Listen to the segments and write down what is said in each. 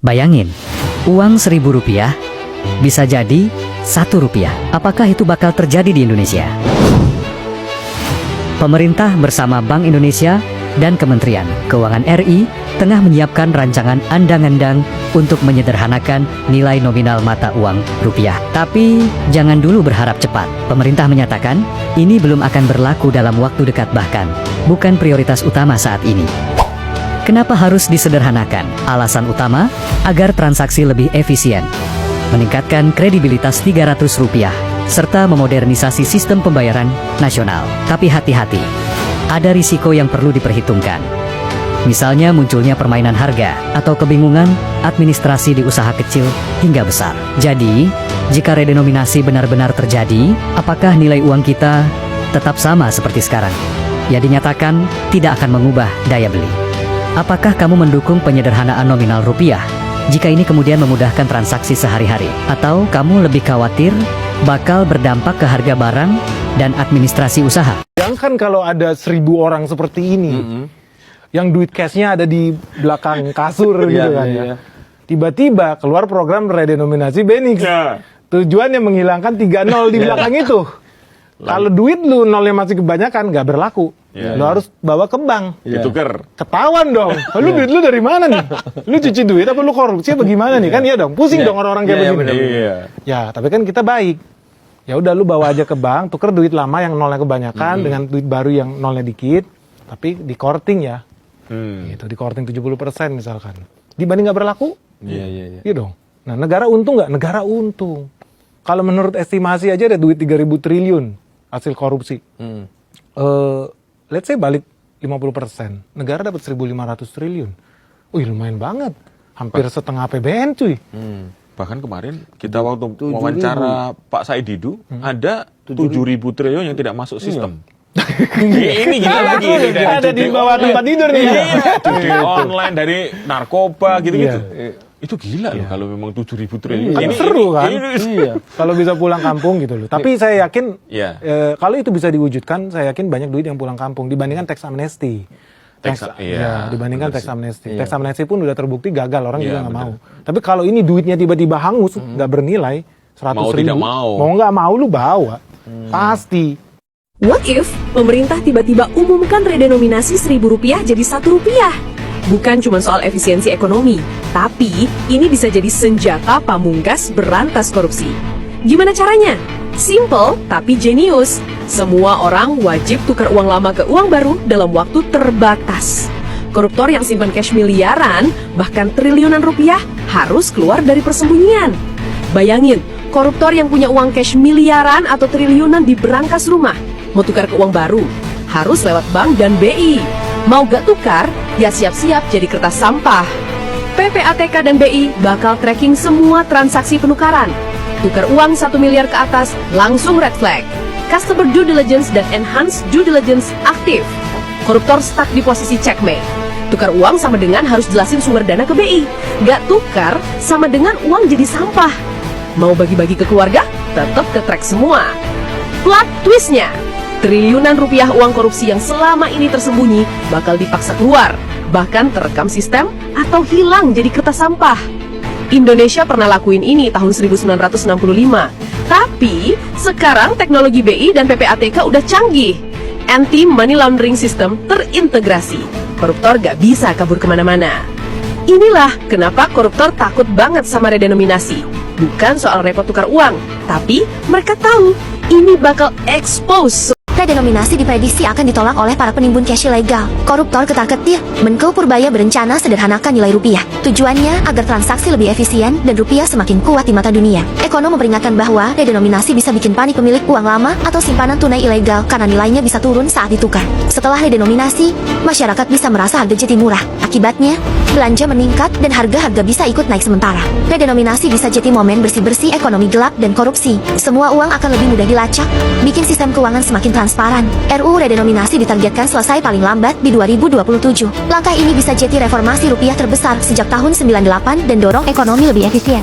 Bayangin, uang Rp1.000 bisa jadi Rp1. Apakah itu bakal terjadi di Indonesia? Pemerintah bersama Bank Indonesia dan Kementerian Keuangan RI tengah menyiapkan rancangan undang-undang untuk menyederhanakan nilai nominal mata uang rupiah. Tapi jangan dulu berharap cepat. Pemerintah menyatakan ini belum akan berlaku dalam waktu dekat, bahkan bukan prioritas utama saat ini. Kenapa harus disederhanakan? Alasan utama agar transaksi lebih efisien, meningkatkan kredibilitas Rp300, serta memodernisasi sistem pembayaran nasional. Tapi hati-hati, ada risiko yang perlu diperhitungkan. Misalnya munculnya permainan harga atau kebingungan administrasi di usaha kecil hingga besar. Jadi, jika redenominasi benar-benar terjadi, apakah nilai uang kita tetap sama seperti sekarang? Ya, dinyatakan tidak akan mengubah daya beli. Apakah kamu mendukung penyederhanaan nominal rupiah jika ini kemudian memudahkan transaksi sehari-hari? Atau kamu lebih khawatir bakal berdampak ke harga barang dan administrasi usaha? Bayangkan kalau ada 1.000 orang seperti ini, yang duit cashnya ada di belakang kasur gitu kan ya. Tiba-tiba keluar program redenominasi BENIX. Tujuannya menghilangkan 3 nol di belakang itu. Kalau duit lu nolnya masih kebanyakan, nggak berlaku. Lu harus bawa ke bank. Ditukar. Ketahuan dong. Lu duit lu dari mana nih? Lu cuci duit apa lu korupsi apa gimana nih? Kan iya dong. Pusing dong orang-orang kayak begini. Ya, tapi kan kita baik. Ya udah lu bawa aja ke bank, tuker duit lama yang nolnya kebanyakan dengan duit baru yang nolnya dikit, tapi di korting ya. Gitu, di korting 70% misalkan. Dibanding nggak berlaku? Iya dong. Nah, negara untung nggak? Negara untung. Kalau menurut estimasi aja ada duit 3.000 triliun hasil korupsi. Let's say balik 50%. Negara dapat 1.500 triliun. Wih, lumayan banget. Hampir setengah APBN cuy. Bahkan kemarin kita waktu wawancara Pak Said Didu, ada 7.000 triliun yang tidak masuk sistem. Ini gila lagi. Ada di bawah tempat tidur nih. Judi online dari narkoba gitu-gitu. Itu gila loh kalau memang 7.000 triliun. Kan seru kan? Iya. Kalau bisa pulang kampung gitu loh. Tapi saya yakin kalau itu bisa diwujudkan, saya yakin banyak duit yang pulang kampung dibandingkan tax amnesty. Dibandingkan tax amnesty. Tax amnesty pun udah terbukti gagal, orang juga nggak mau. Tapi kalau ini duitnya tiba-tiba hangus, nggak bernilai 100.000, mau nggak mau lu bawa, pasti. What if pemerintah tiba-tiba umumkan redenominasi Rp1.000 jadi Rp1? Bukan cuma soal efisiensi ekonomi, tapi ini bisa jadi senjata pamungkas berantas korupsi. Gimana caranya? Simple tapi jenius. Semua orang wajib tukar uang lama ke uang baru dalam waktu terbatas. Koruptor yang simpan cash miliaran, bahkan triliunan rupiah, harus keluar dari persembunyian. Bayangin, koruptor yang punya uang cash miliaran atau triliunan di berangkas rumah, mau tukar ke uang baru, harus lewat bank dan BI. Mau gak tukar, ya siap-siap jadi kertas sampah. PPATK dan BI bakal tracking semua transaksi penukaran. Tukar uang 1 miliar ke atas, langsung red flag. Customer due diligence dan enhanced due diligence aktif. Koruptor stuck di posisi checkmate. Tukar uang sama dengan harus jelasin sumber dana ke BI. Gak tukar, sama dengan uang jadi sampah. Mau bagi-bagi ke keluarga, tetap ke track semua. Plot twistnya, triliunan rupiah uang korupsi yang selama ini tersembunyi bakal dipaksa keluar, bahkan terekam sistem atau hilang jadi kertas sampah. Indonesia pernah lakuin ini tahun 1965. Tapi sekarang teknologi BI dan PPATK udah canggih. Anti-money laundering system terintegrasi. Koruptor gak bisa kabur kemana-mana. Inilah kenapa koruptor takut banget sama redenominasi. Bukan soal repot tukar uang, tapi mereka tahu ini bakal expose. Redenominasi diprediksi akan ditolak oleh para penimbun cash ilegal. Koruptor ketar-ketir. Menko Purbaya berencana sederhanakan nilai rupiah. Tujuannya agar transaksi lebih efisien dan rupiah semakin kuat di mata dunia. Ekonom memperingatkan bahwa redenominasi bisa bikin panik pemilik uang lama atau simpanan tunai ilegal karena nilainya bisa turun saat ditukar. Setelah redenominasi, masyarakat bisa merasa harga jadi murah. Akibatnya, belanja meningkat dan harga-harga bisa ikut naik sementara. Redenominasi bisa jadi momen bersih-bersih ekonomi gelap dan korupsi. Semua uang akan lebih mudah dilacak, bikin sistem keuangan semakin transparan. RUU redenominasi ditargetkan selesai paling lambat di 2027. Langkah ini bisa jadi reformasi rupiah terbesar sejak tahun 98 dan dorong ekonomi lebih efisien.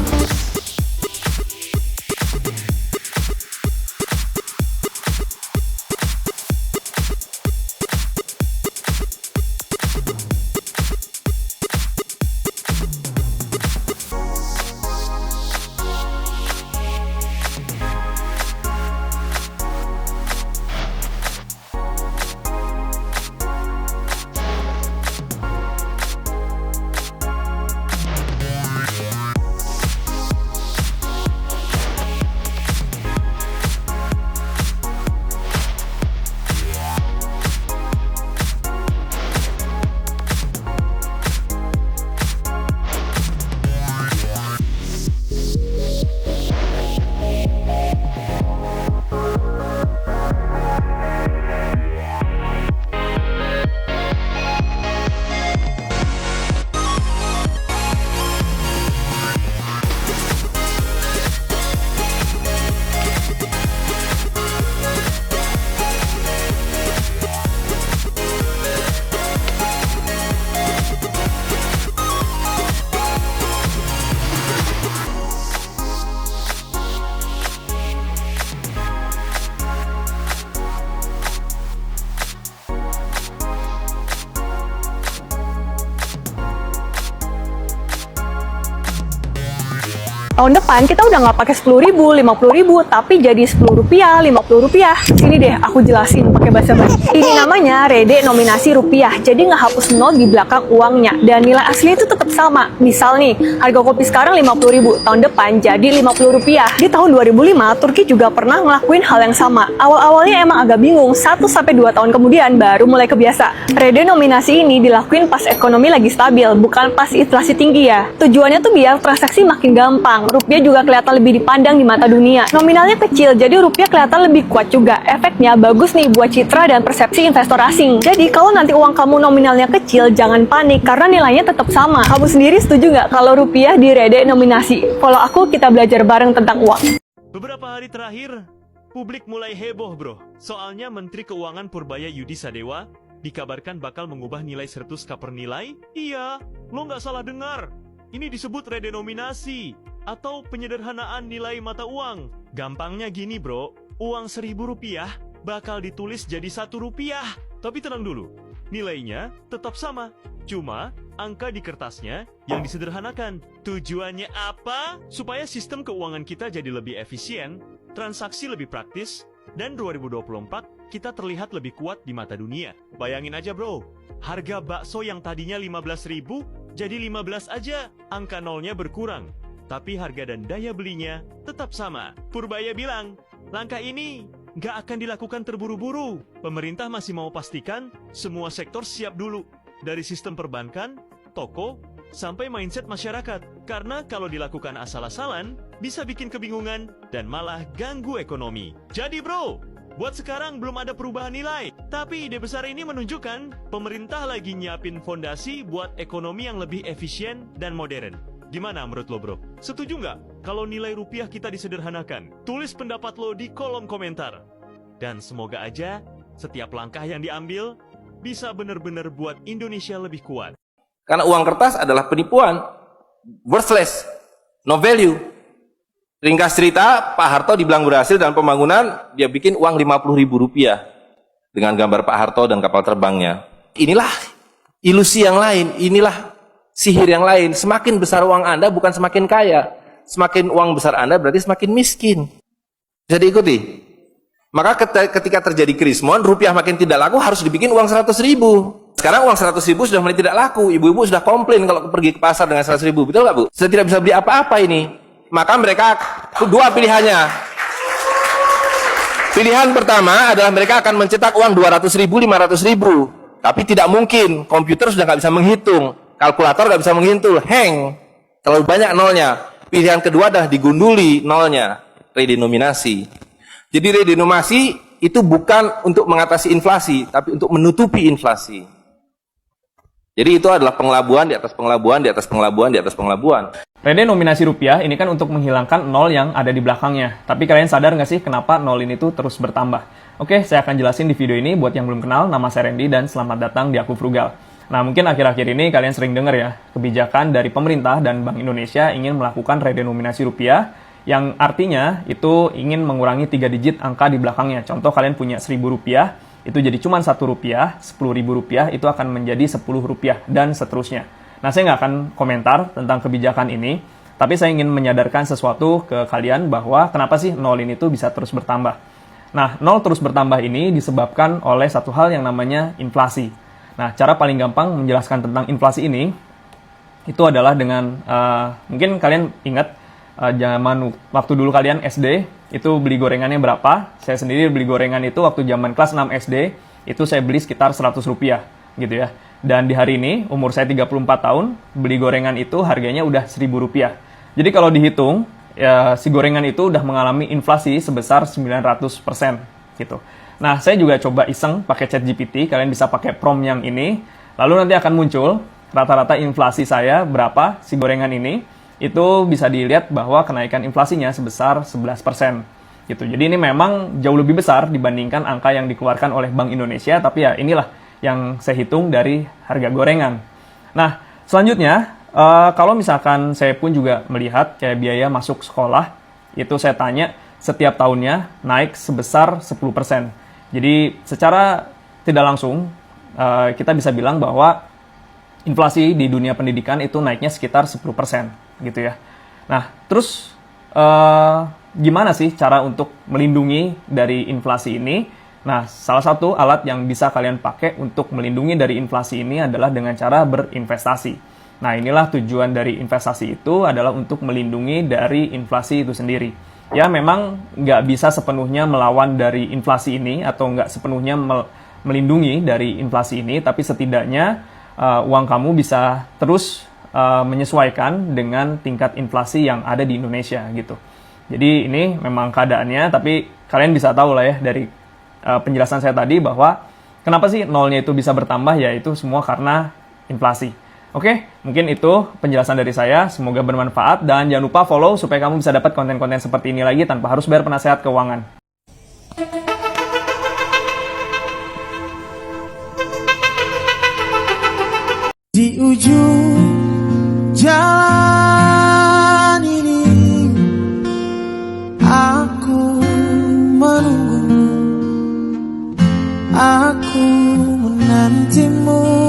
Tahun depan kita udah nggak pakai 10.000, 50.000, tapi jadi 10 rupiah, 50 rupiah. Sini deh, aku jelasin pakai bahasa basi. Ini namanya redenominasi rupiah. Jadi nggak hapus nol di belakang uangnya. Dan nilai asli itu tetap sama. Misal nih, harga kopi sekarang 50.000, tahun depan jadi 50 rupiah. Di tahun 2005, Turki juga pernah ngelakuin hal yang sama. Awal-awalnya emang agak bingung, 1-2 tahun kemudian baru mulai kebiasa. Redenominasi ini dilakuin pas ekonomi lagi stabil, bukan pas inflasi tinggi ya. Tujuannya tuh biar transaksi makin gampang. Rupiah juga kelihatan lebih dipandang di mata dunia. Nominalnya kecil, jadi rupiah kelihatan lebih kuat juga. Efeknya bagus nih buat citra dan persepsi investor asing. Jadi kalau nanti uang kamu nominalnya kecil, jangan panik karena nilainya tetap sama. Kamu sendiri setuju nggak kalau rupiah diredenominasi? Kalau aku, kita belajar bareng tentang uang. Beberapa hari terakhir, publik mulai heboh bro. Soalnya Menteri Keuangan Purbaya Yudi Sadewa dikabarkan bakal mengubah nilai Sertuska per nilai. Iya, lo nggak salah dengar. Ini disebut redenominasi atau penyederhanaan nilai mata uang. Gampangnya gini bro, uang 1.000 rupiah bakal ditulis jadi 1 rupiah. Tapi tenang dulu, nilainya tetap sama. Cuma angka di kertasnya yang disederhanakan. Tujuannya apa? Supaya sistem keuangan kita jadi lebih efisien, transaksi lebih praktis, dan 2024 kita terlihat lebih kuat di mata dunia. Bayangin aja bro, harga bakso yang tadinya 15.000 jadi 15 aja. Angka nolnya berkurang, tapi harga dan daya belinya tetap sama. Purbaya bilang, langkah ini nggak akan dilakukan terburu-buru. Pemerintah masih mau pastikan semua sektor siap dulu. Dari sistem perbankan, toko, sampai mindset masyarakat. Karena kalau dilakukan asal-asalan, bisa bikin kebingungan dan malah ganggu ekonomi. Jadi bro, buat sekarang belum ada perubahan nilai. Tapi ide besar ini menunjukkan pemerintah lagi nyiapin fondasi buat ekonomi yang lebih efisien dan modern. Gimana menurut lo bro? Setuju nggak kalau nilai rupiah kita disederhanakan? Tulis pendapat lo di kolom komentar. Dan semoga aja setiap langkah yang diambil bisa benar-benar buat Indonesia lebih kuat. Karena uang kertas adalah penipuan, worthless, no value. Ringkas cerita, Pak Harto di Bilang Berhasil dalam pembangunan, dia bikin uang 50.000 rupiah dengan gambar Pak Harto dan kapal terbangnya. Inilah ilusi yang lain, inilah sihir yang lain. Semakin besar uang Anda bukan semakin kaya. Semakin uang besar Anda berarti semakin miskin. Bisa diikuti? Maka ketika terjadi krismon, rupiah makin tidak laku, harus dibikin uang 100.000. Sekarang uang 100.000 sudah mulai tidak laku. Ibu-ibu sudah komplain kalau pergi ke pasar dengan 100.000. Betul nggak Bu? Sudah tidak bisa beli apa-apa ini. Maka mereka dua pilihannya. Pilihan pertama adalah mereka akan mencetak uang 200.000, 500.000. Tapi tidak mungkin. Komputer sudah nggak bisa menghitung. Kalkulator nggak bisa menghitung. Hang. Terlalu banyak nolnya. Pilihan kedua adalah digunduli nolnya. Redenominasi. Jadi redenominasi itu bukan untuk mengatasi inflasi, tapi untuk menutupi inflasi. Jadi itu adalah pengelabuan di atas pengelabuan, di atas pengelabuan, di atas pengelabuan. Redenominasi rupiah ini kan untuk menghilangkan nol yang ada di belakangnya. Tapi kalian sadar nggak sih kenapa nol ini tuh terus bertambah? Oke, saya akan jelasin di video ini. Buat yang belum kenal, nama saya Randy dan selamat datang di Aku Frugal. Nah, mungkin akhir-akhir ini kalian sering dengar ya, kebijakan dari pemerintah dan Bank Indonesia ingin melakukan redenominasi rupiah, yang artinya itu ingin mengurangi 3 digit angka di belakangnya. Contoh kalian punya 1.000 rupiah, itu jadi cuma 1 rupiah, 10.000 rupiah itu akan menjadi 10 rupiah, dan seterusnya. Nah, saya nggak akan komentar tentang kebijakan ini, tapi saya ingin menyadarkan sesuatu ke kalian bahwa kenapa sih nol ini tuh bisa terus bertambah. Nah, nol terus bertambah ini disebabkan oleh satu hal yang namanya inflasi. Nah, cara paling gampang menjelaskan tentang inflasi ini, itu adalah dengan, mungkin kalian ingat, zaman waktu dulu kalian SD, itu beli gorengannya berapa? Saya sendiri beli gorengan itu waktu zaman kelas 6 SD, itu saya beli sekitar 100 rupiah, gitu ya. Dan di hari ini, umur saya 34 tahun, beli gorengan itu harganya udah 1.000 rupiah. Jadi kalau dihitung, ya, si gorengan itu udah mengalami inflasi sebesar 900%, gitu. Nah, saya juga coba iseng pakai ChatGPT, kalian bisa pakai prompt yang ini, lalu nanti akan muncul rata-rata inflasi saya berapa si gorengan ini. Itu bisa dilihat bahwa kenaikan inflasinya sebesar 11%. Gitu. Jadi ini memang jauh lebih besar dibandingkan angka yang dikeluarkan oleh Bank Indonesia, tapi ya inilah yang saya hitung dari harga gorengan. Nah, selanjutnya, kalau misalkan saya pun juga melihat kayak biaya masuk sekolah, itu saya tanya setiap tahunnya naik sebesar 10%. Jadi secara tidak langsung, kita bisa bilang bahwa inflasi di dunia pendidikan itu naiknya sekitar 10%. Gitu ya. Nah, terus gimana sih cara untuk melindungi dari inflasi ini? Nah, salah satu alat yang bisa kalian pakai untuk melindungi dari inflasi ini adalah dengan cara berinvestasi. Nah, inilah tujuan dari investasi itu adalah untuk melindungi dari inflasi itu sendiri. Ya, memang nggak bisa sepenuhnya melawan dari inflasi ini atau nggak sepenuhnya melindungi dari inflasi ini, tapi setidaknya uang kamu bisa terus menyesuaikan dengan tingkat inflasi yang ada di Indonesia gitu. Jadi ini memang keadaannya, tapi kalian bisa tahu lah ya dari penjelasan saya tadi bahwa kenapa sih nolnya itu bisa bertambah, yaitu semua karena inflasi. Oke, mungkin itu penjelasan dari saya, semoga bermanfaat, dan jangan lupa follow supaya kamu bisa dapat konten-konten seperti ini lagi tanpa harus bayar penasehat keuangan. Di ujung jalan ini aku menunggumu, aku menantimu.